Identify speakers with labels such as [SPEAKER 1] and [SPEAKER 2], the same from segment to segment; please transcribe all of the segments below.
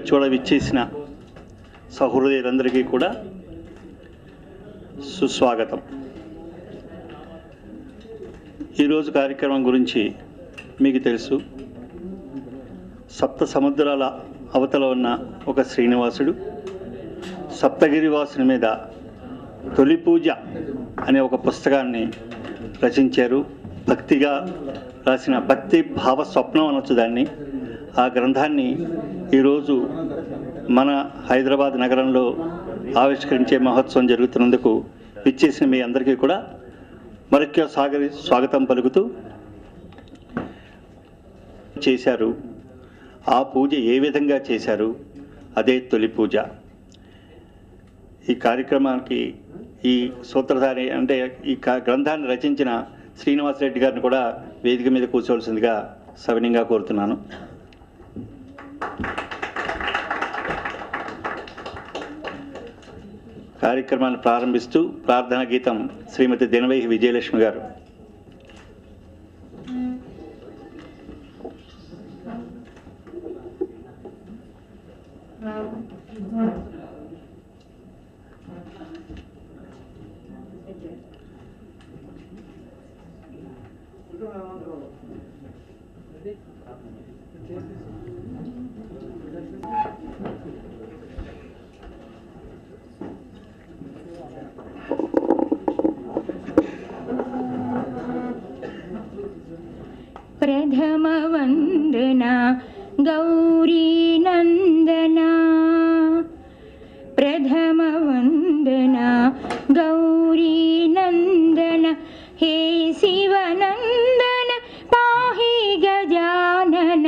[SPEAKER 1] చూడ విచ్చేసిన సహృదయులందరికీ కూడా సుస్వాగతం. ఈరోజు కార్యక్రమం గురించి మీకు తెలుసు. సప్త సముద్రాల అవతల ఉన్న ఒక శ్రీనివాసుడు సప్తగిరివాసుని మీద తొలి పూజ అనే ఒక పుస్తకాన్ని రచించారు. భక్తిగా రాసిన భక్తి భావ స్వప్నం అనొచ్చు దాన్ని. ఆ గ్రంథాన్ని ఈరోజు మన హైదరాబాద్ నగరంలో ఆవిష్కరించే మహోత్సవం జరుగుతున్నందుకు విచ్చేసిన మీ అందరికీ కూడా మరొక స్వాగతం పలుకుతూ చేశారు. ఆ పూజ ఏ విధంగా చేశారు, అదే తొలి పూజ. ఈ కార్యక్రమానికి ఈ సూత్రధారి అంటే ఈ గ్రంథాన్ని రచించిన శ్రీనివాసరెడ్డి గారిని కూడా వేదిక మీద కూర్చోవలసిందిగా సవినయంగా కోరుతున్నాను. కార్యక్రమాన్ని ప్రారంభిస్తూ ప్రార్థనా గీతం శ్రీమతి దినవైహి విజయలక్ష్మి గారు.
[SPEAKER 2] प्रथम वंदना गौरी नंदना, प्रथम वंदना गौरी नंदन, हे शिवनंदन पाहि गजानन,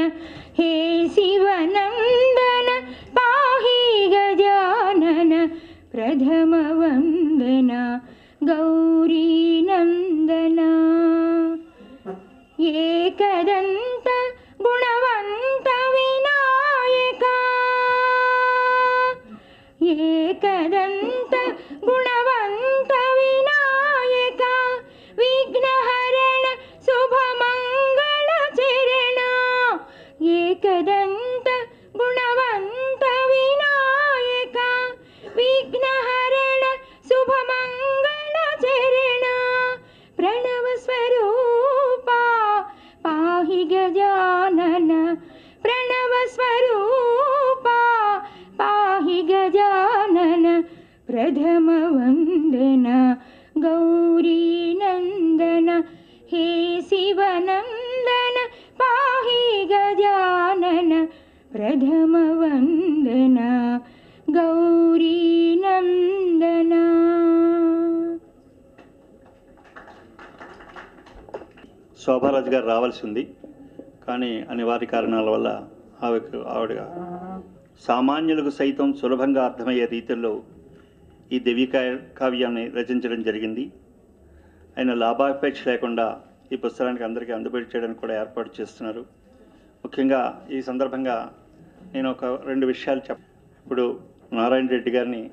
[SPEAKER 2] हे शिवनंदन पाहि गजानन, प्रथम वंदना गौरी नंदना. एकदंत गुणवंत विनायका, एकदंत गुणवंत विनायका, विघ्नहरण शुभमंगल चरण, एकदंत गुणवंत विनायका, विघ्नहरण शुभमंगल चरण, प्रणव स्वरूपा पाहि गजानन, प्रणव स्वरूपा पाहि गजानन, प्रथम वंदना गौरी नंदन, हे शिवनंदन पाहि गजानन, प्रथम वंदना गौरी नंदना.
[SPEAKER 1] శోభారాజు గారు రావాల్సి ఉంది, కానీ అనివార్య కారణాల వల్ల ఆవిడ సామాన్యులకు సైతం సులభంగా అర్థమయ్యే రీతిలో ఈ దివ్య కావ్యాన్ని రచించడం జరిగింది. ఆయన లాభాపేక్ష లేకుండా ఈ పుస్తకానికి అందరికీ అందుబాటు చేయడానికి కూడా ఏర్పాటు చేస్తున్నారు. ముఖ్యంగా ఈ సందర్భంగా నేను ఒక 2 విషయాలు ఇప్పుడు నారాయణ రెడ్డి గారిని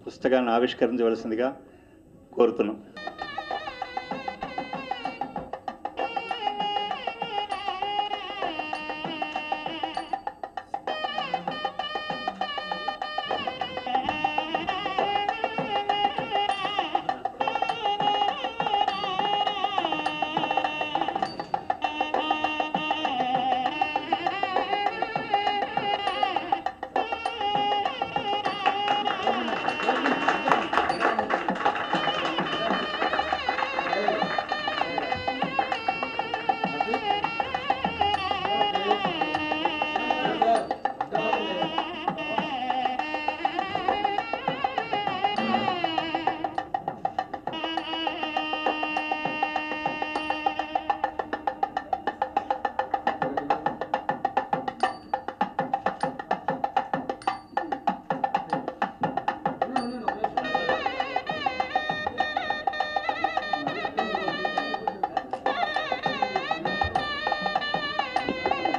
[SPEAKER 1] పుస్తకాన్ని ఆవిష్కరించవలసిందిగా కోరుతున్నాం.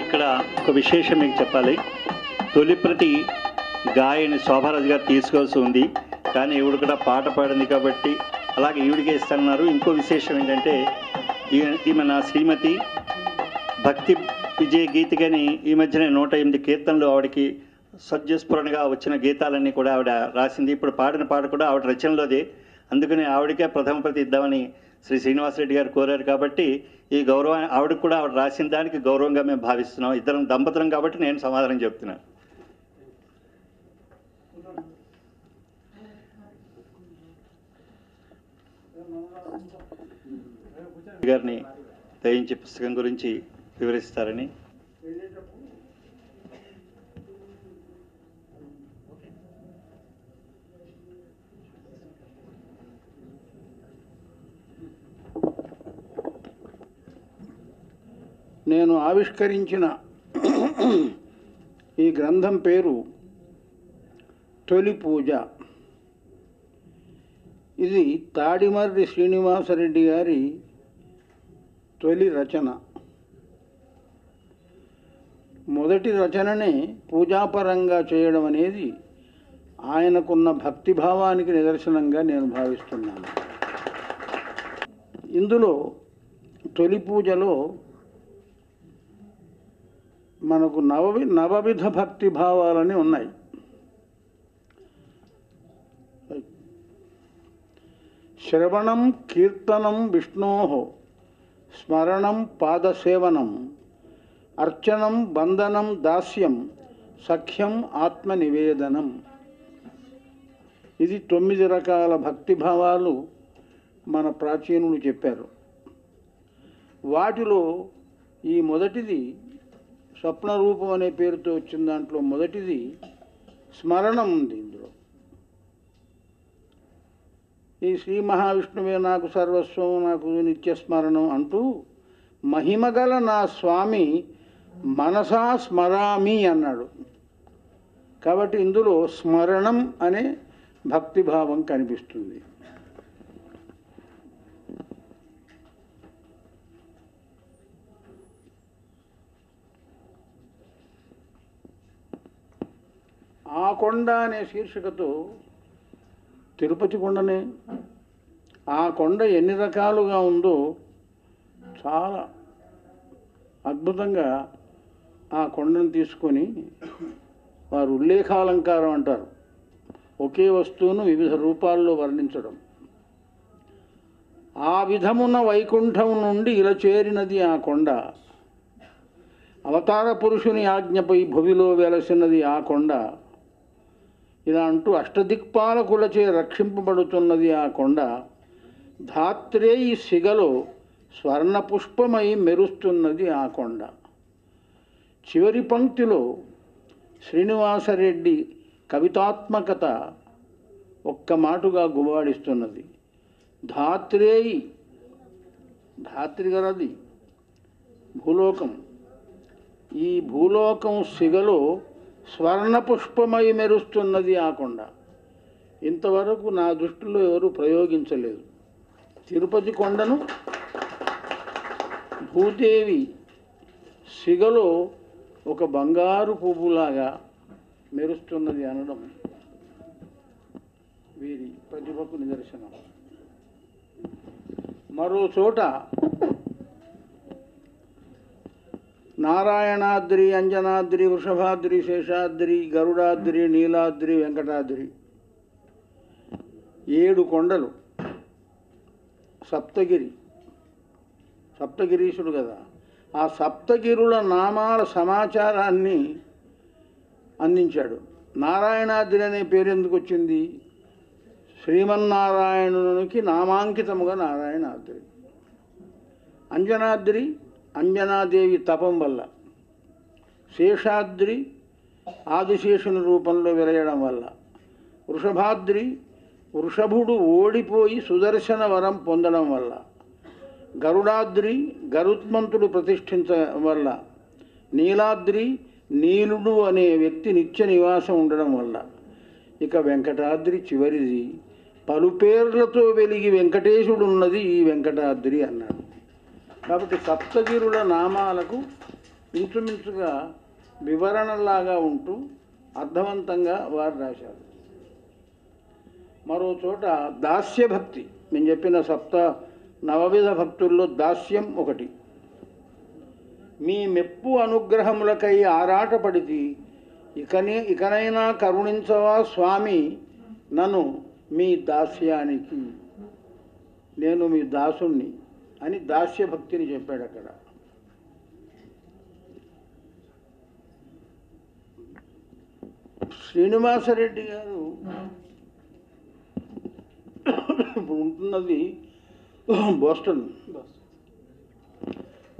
[SPEAKER 1] ఇక్కడ ఒక విశేషం మీకు చెప్పాలి. తొలి ప్రతి గాయని శోభారాజు గారు తీసుకోవాల్సి ఉంది, కానీ ఈవిడ కూడా పాట పాడింది కాబట్టి అలాగే ఈవిడికే ఇస్తున్నారు. ఇంకో విశేషం ఏంటంటే ఈమె నా శ్రీమతి భక్తి విజయ గీతికని ఈ మధ్యనే 108 కీర్తనలు ఆవిడకి సద్యస్ఫురణగా వచ్చిన గీతాలన్నీ కూడా ఆవిడ రాసింది. ఇప్పుడు పాడిన పాట కూడా ఆవిడ రచనలోదే. అందుకని ఆవిడకే ప్రథమ ప్రతి ఇద్దామని శ్రీ శ్రీనివాసరెడ్డి గారు కోరారు. కాబట్టి ఈ గౌరవం ఆవిడకు కూడా ఆవిడ రాసిన దానికి గౌరవంగా మేము భావిస్తున్నాం. ఇద్దరం దంపతులం కాబట్టి నేను సమాధానం చెప్తున్నాను. గారిని దయించి పుస్తకం గురించి వివరిస్తారని.
[SPEAKER 3] నేను ఆవిష్కరించిన ఈ గ్రంథం పేరు తొలి పూజ. ఇది తాడిమర్రి శ్రీనివాసరెడ్డి గారి తొలి రచన. మొదటి రచననే పూజాపరంగా చేయడం అనేది ఆయనకున్న భక్తిభావానికి నిదర్శనంగా నేను భావిస్తున్నాను. ఇందులో తొలి పూజలో మనకు నవవిధ భక్తి భావాలని ఉన్నాయి. శ్రవణం కీర్తనం విష్ణోః, స్మరణం పాదసేవనం, అర్చనం బంధనం దాస్యం, సఖ్యం ఆత్మనివేదనం. ఇది 9 రకాల భక్తిభావాలు మన ప్రాచీనులు చెప్పారు. వాటిలో ఈ మొదటిది స్వప్నరూపం అనే పేరుతో వచ్చిన దాంట్లో మొదటిది స్మరణం ఉంది. ఇందులో ఈ శ్రీ మహావిష్ణువే నాకు సర్వస్వం, నాకు నిత్యస్మరణం అంటూ మహిమగల నా స్వామి మనసా స్మరామి అన్నాడు. కాబట్టి ఇందులో స్మరణం అనే భక్తిభావం కనిపిస్తుంది. ఆ కొండ అనే శీర్షికతో తిరుపతి కొండనే, ఆ కొండ ఎన్ని రకాలుగా ఉందో చాలా అద్భుతంగా ఆ కొండను తీసుకొని వారు ఉల్లేఖాలంకారం అంటారు. ఒకే వస్తువును వివిధ రూపాల్లో వర్ణించడం. ఆ విధమున వైకుంఠం నుండి ఇలా చేరినది ఆ కొండ, అవతార పురుషుని ఆజ్ఞపై భువిలో వెలసినది ఆ కొండ, ఇలా అంటూ అష్టదిక్పాలకులచే రక్షింపబడుతున్నది ఆ కొండ, ధాత్రేయి సిగలో స్వర్ణపుష్పమై మెరుస్తున్నది ఆ కొండ. చివరి పంక్తిలో శ్రీనివాసరెడ్డి కవితాత్మకత ఒక్క మాటుగా గుబాడిస్తున్నది. ధాత్రేయి, ధాత్రి గలది భూలోకం, ఈ భూలోకం సిగలో స్వర్ణపుష్పమై మెరుస్తున్నది ఆ కొండ. ఇంతవరకు నా దృష్టిలో ఎవరు ప్రయోగించలేదు. తిరుపతి కొండను భూదేవి సిగలో ఒక బంగారు పువ్వులాగా మెరుస్తున్నది అనడం వీరి ప్రతిభకు నిదర్శనం. మరో చోట నారాయణాద్రి, అంజనాద్రి, వృషభాద్రి, శేషాద్రి, గరుడాద్రి, నీలాద్రి, వెంకటాద్రి 7 కొండలు. సప్తగిరి, సప్తగిరీశుడు కదా, ఆ సప్తగిరుల నామాల సమాచారాన్ని అందించాడు. నారాయణాద్రి అనే పేరు ఎందుకు వచ్చింది? శ్రీమన్నారాయణునికి నామాంకితముగా నారాయణాద్రి. అంజనాద్రి అంజనాదేవి తపం వల్ల, శేషాద్రి ఆదిశేషుని రూపంలో వెలయడం వల్ల, వృషభాద్రి వృషభుడు ఓడిపోయి సుదర్శన వరం పొందడం వల్ల, గరుడాద్రి గరుత్మంతుడు ప్రతిష్ఠించడం వల్ల, నీలాద్రి నీలుడు అనే వ్యక్తి నిత్య నివాసం ఉండడం వల్ల, ఇక వెంకటాద్రి చివరిది పలు పేర్లతో వెలిగి వెంకటేశుడు ఉన్నది ఈ వెంకటాద్రి అన్నాడు. కాబట్టి సప్తగిరుల నామాలకు ఇంచుమించుగా వివరణలాగా ఉంటూ అర్థవంతంగా వారు రాశారు. మరో చోట దాస్యభక్తి, నేను చెప్పిన నవవిధ భక్తుల్లో దాస్యం ఒకటి. మీ మెప్పు అనుగ్రహములకై ఆరాటపడితి, ఇకనైనా కరుణించవా స్వామి నన్ను మీ దాస్యానికి, నేను మీ దాసుణ్ణి అని దాస్యభక్తిని చెప్పాడు అక్కడ. శ్రీనివాసరెడ్డి గారు ఇప్పుడు ఉంటున్నది బోస్టన్,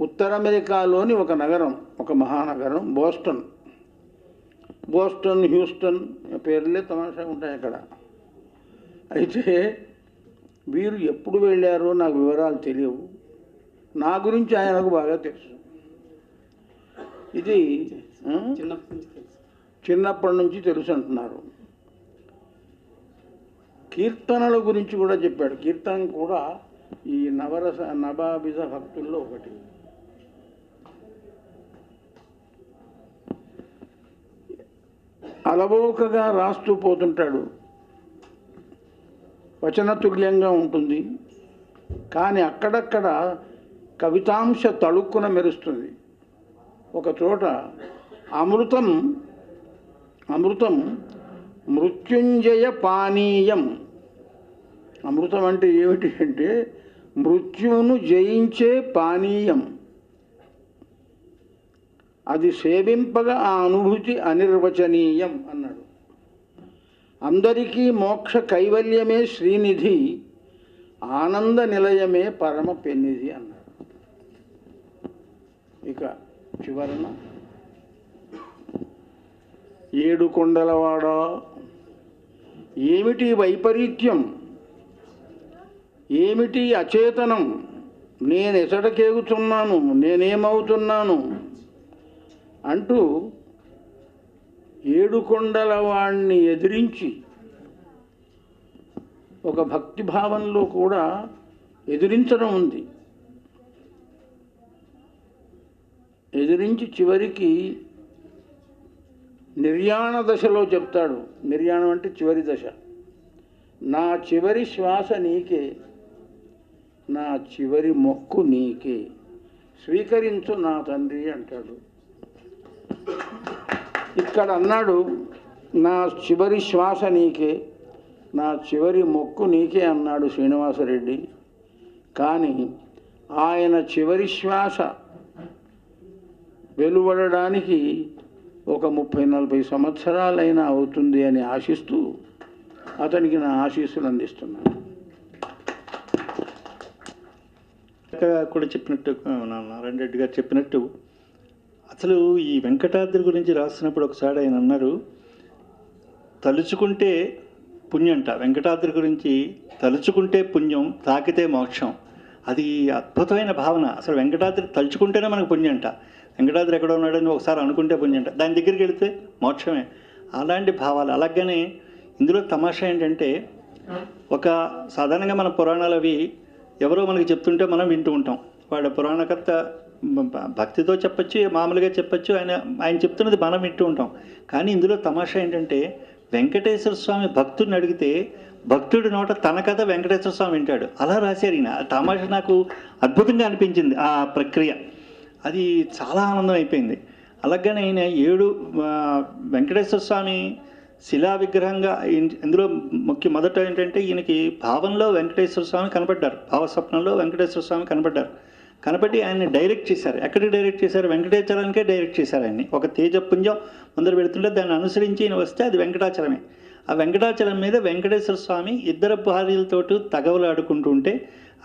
[SPEAKER 3] ఉత్తర అమెరికాలోని ఒక నగరం, ఒక మహానగరం బోస్టన్. హ్యూస్టన్ పేర్లే తమాషా ఉంటాయి అక్కడ. అయితే వీరు ఎప్పుడు వెళ్ళారో నాకు వివరాలు తెలియవు. నా గురించి ఆయనకు బాగా తెలుసు. ఇది చిన్నప్పటి నుంచి తెలుసు అంటున్నారు. కీర్తనల గురించి కూడా చెప్పాడు. కీర్తన కూడా ఈ నవవిధ భక్తుల్లో ఒకటి. అలవోకగా రాస్తూ పోతుంటాడు. వచనతుల్యంగా ఉంటుంది, కానీ అక్కడక్కడ కవితాంశ తళుక్కున మెరుస్తుంది. ఒక చోట అమృతం మృత్యుంజయ పానీయం. అమృతం అంటే ఏమిటి అంటే మృత్యువును జయించే పానీయం. అది సేవింపగా ఆ అనుభూతి అనిర్వచనీయం అన్నాడు. అందరికీ మోక్ష కైవల్యమే శ్రీనిధి, ఆనంద నిలయమే పరమ పెన్నిధి అన్నాడు. ఇక చివరన ఏడు కొండలవాడ, ఏమిటి వైపరీత్యం, ఏమిటి అచేతనం, నేను ఎసటకేగుతున్నాను, నేనేమవుతున్నాను అంటూ ఏడు కొండల వాణ్ణి ఎదిరించి ఒక భక్తిభావంలో కూడా ఎదిరించడం ఉంది. ఎదిరించి చివరికి నిర్యాణ దశలో చెప్తాడు. నిర్యాణం అంటే చివరి దశ. నా చివరి శ్వాస నీకే, నా చివరి మొక్కు నీకే, స్వీకరించు నా తండ్రి అంటాడు. ఇక్కడ అన్నాడు నా చివరి శ్వాస నీకే, నా చివరి మొక్కు నీకే అన్నాడు శ్రీనివాసరెడ్డి. కానీ ఆయన చివరి శ్వాస వెలువడడానికి ఒక 30-40 సంవత్సరాలైనా అవుతుంది అని ఆశిస్తూ అతనికి నా ఆశీస్సులు అందిస్తున్నాను.
[SPEAKER 1] కూడా చెప్పినట్టు నారాయణ రెడ్డి గారు చెప్పినట్టు అసలు ఈ వెంకటాద్రి గురించి రాసినప్పుడు ఒకసారి ఆయన అన్నారు, తలుచుకుంటే పుణ్యంట. వెంకటాద్రి గురించి తలుచుకుంటే పుణ్యం, తాకితే మోక్షం. అది అద్భుతమైన భావన. అసలు వెంకటాద్రి తలుచుకుంటేనే మనకు పుణ్యంట. వెంకటాద్రి ఎక్కడ ఉన్నాడని ఒకసారి అనుకుంటే పుణ్యంట, దాని దగ్గరికి వెళితే మోక్షమే. అలాంటి భావాలు. అలాగనే ఇందులో తమాషా ఏంటంటే, ఒక సాధారణంగా మన పురాణాలు అవి ఎవరో మనకి చెప్తుంటే మనం వింటూ ఉంటాం. వాళ్ళ పురాణకర్త భక్తితో చెప్పచ్చు, మామూలుగా చెప్పచ్చు, ఆయన చెప్తున్నది మనం వింటూ ఉంటాం. కానీ ఇందులో తమాషా ఏంటంటే, వెంకటేశ్వర స్వామి భక్తుడిని అడిగితే భక్తుడి నోట తన కథ వెంకటేశ్వర స్వామి వింటాడు. అలా రాశారు ఈయన. తమాషా నాకు అద్భుతంగా అనిపించింది ఆ ప్రక్రియ. అది చాలా ఆనందం అయిపోయింది. అలాగనే ఆయన 7 వెంకటేశ్వర స్వామి శిలా విగ్రహంగా ఇందులో మొదట ఏంటంటే, ఈయనకి భావంలో వెంకటేశ్వర స్వామి కనపడ్డారు, భావస్వప్నంలో వెంకటేశ్వర స్వామి కనపడ్డారు. కనపడి ఆయన్ని డైరెక్ట్ చేశారు. ఎక్కడికి డైరెక్ట్ చేశారు? వెంకటాచలానికే డైరెక్ట్ చేశారు ఆయన్ని. ఒక తేజపుంజం ముందర పెడుతుంటే దాన్ని అనుసరించి ఈయన వస్తే అది వెంకటాచలమే. ఆ వెంకటాచలం మీద వెంకటేశ్వర స్వామి 2 భార్యలతోటి తగవలాడుకుంటుంటే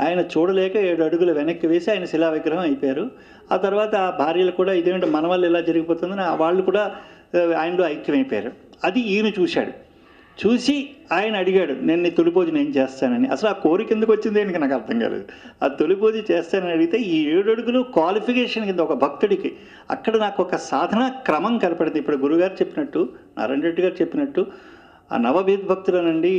[SPEAKER 1] ఆయన చూడలేక 7 అడుగులు వెనక్కి వేసి ఆయన శిలా విగ్రహం అయిపోయారు. ఆ తర్వాత ఆ భార్యలు కూడా ఇదేంటి మన వల్ల ఎలా జరిగిపోతుందని వాళ్ళు కూడా ఆయనలో ఐక్యమైపోయారు. అది ఈయన చూశాడు. చూసి ఆయన అడిగాడు, నేను నీ తొలి నేను చేస్తానని. అసలు ఆ కోరిక ఎందుకు వచ్చింది ఆయనకి నాకు అర్థం కాలేదు. ఆ తొలి పూజ చేస్తానని అడిగితే ఈ 7 అడుగులు క్వాలిఫికేషన్ కింద ఒక భక్తుడికి అక్కడ నాకు ఒక సాధనా క్రమం కనపడింది. ఇప్పుడు గురుగారు చెప్పినట్టు, నారాయణ రెడ్డి గారు చెప్పినట్టు ఆ నవవిధ భక్తులనండి,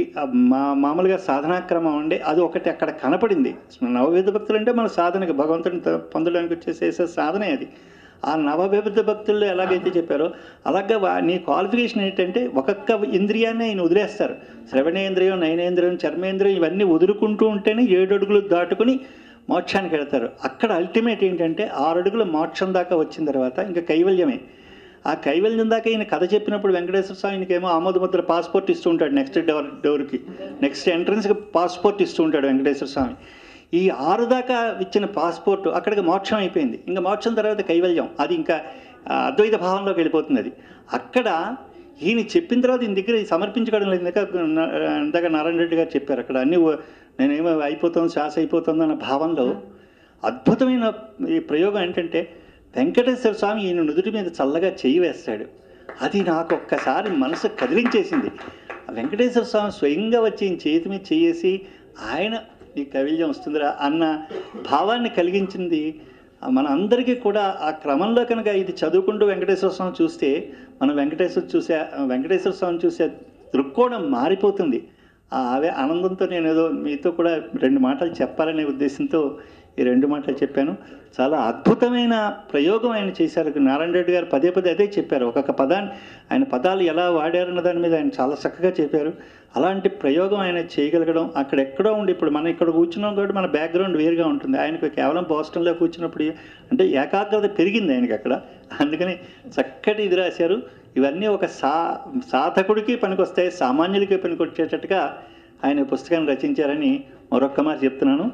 [SPEAKER 1] మామూలుగా సాధనాక్రమం అండి, అది ఒకటి అక్కడ కనపడింది. నవవిధ భక్తులు అంటే మన సాధనకి భగవంతుడిని పొందడానికి చేసే సాధనే అది. ఆ నవవిధ భక్తుల్లో ఎలాగైతే చెప్పారో అలాగే నీ క్వాలిఫికేషన్ ఏంటంటే ఒక్కొక్క ఇంద్రియాన్ని ఆయన వదిలేస్తారు. శ్రవణేంద్రియం, నయనేంద్రియం, చర్మేంద్రియం ఇవన్నీ వదులుకుంటూ ఉంటేనే 7 అడుగులు దాటుకుని మోక్షానికి వెళ్తారు. అక్కడ అల్టిమేట్ ఏంటంటే 6 అడుగులు మోక్షం దాకా వచ్చిన తర్వాత ఇంకా కైవల్యమే. ఆ కైవల్యం దాకా ఈయన కథ చెప్పినప్పుడు వెంకటేశ్వర స్వామికేమో ఆమోదముద్ర పాస్పోర్ట్ ఇస్తూ ఉంటాడు. నెక్స్ట్ డోర్కి, నెక్స్ట్ ఎంట్రన్స్కి పాస్పోర్ట్ ఇస్తూ ఉంటాడు వెంకటేశ్వర స్వామి. ఈ 6 దాకా ఇచ్చిన పాస్పోర్ట్ అక్కడికి మోక్షం అయిపోయింది. ఇంకా మోక్షం తర్వాత కైవల్యం, అది ఇంకా అద్వైత భావంలోకి వెళ్ళిపోతుంది. అది అక్కడ ఈయన చెప్పిన తర్వాత ఈయన దగ్గర సమర్పించుకోవడం లేదు. ఇందాక నారాయణ రెడ్డి గారు చెప్పారు, అక్కడ అన్నీ నేనేమో అయిపోతుంది, శ్వాస అయిపోతుంది అన్న భావంలో అద్భుతమైన ఈ ప్రయోగం ఏంటంటే వెంకటేశ్వర స్వామి ఈయన నుదుటి మీద చల్లగా చెయ్యి వేస్తాడు. అది నాకు ఒక్కసారి మనసు కదిలించేసింది. వెంకటేశ్వర స్వామి స్వయంగా వచ్చి ఈయన చేతి మీద చేసి ఆయన ఈ కైవల్యం వస్తుందిరా అన్న భావాన్ని కలిగించింది మన అందరికీ కూడా. ఆ క్రమంలో కనుక ఇది చదువుకుంటూ వెంకటేశ్వర స్వామి చూస్తే మనం వెంకటేశ్వర స్వామిని చూసే దృక్కోణం మారిపోతుంది. అవే ఆనందంతో నేను ఏదో మీతో కూడా 2 మాటలు చెప్పాలనే ఉద్దేశంతో ఈ 2 మాటలు చెప్పాను. చాలా అద్భుతమైన ప్రయోగం ఆయన చేశారు. నారాయణ రెడ్డి గారు పదే అదే చెప్పారు. ఒక్కొక్క పదాన్ని ఆయన పదాలు ఎలా వాడారన్న దాని మీద ఆయన చాలా చక్కగా చెప్పారు. అలాంటి ప్రయోగం ఆయన చేయగలగడం, అక్కడెక్కడో ఉండి ఇప్పుడు మనం ఇక్కడ కూర్చున్నాం కాబట్టి మన బ్యాక్గ్రౌండ్ వేరుగా ఉంటుంది. ఆయనకు కేవలం బోస్టన్లో కూర్చున్నప్పుడు అంటే ఏకాగ్రత పెరిగింది ఆయనకి అక్కడ. అందుకని చక్కటి ఇది రాశారు. ఇవన్నీ ఒక సాధకుడికి పనికొస్తాయి, సామాన్యులకి పనికొచ్చేటట్టుగా ఆయన పుస్తకాన్ని రచించారని మరొక్క మాట చెప్తున్నాను.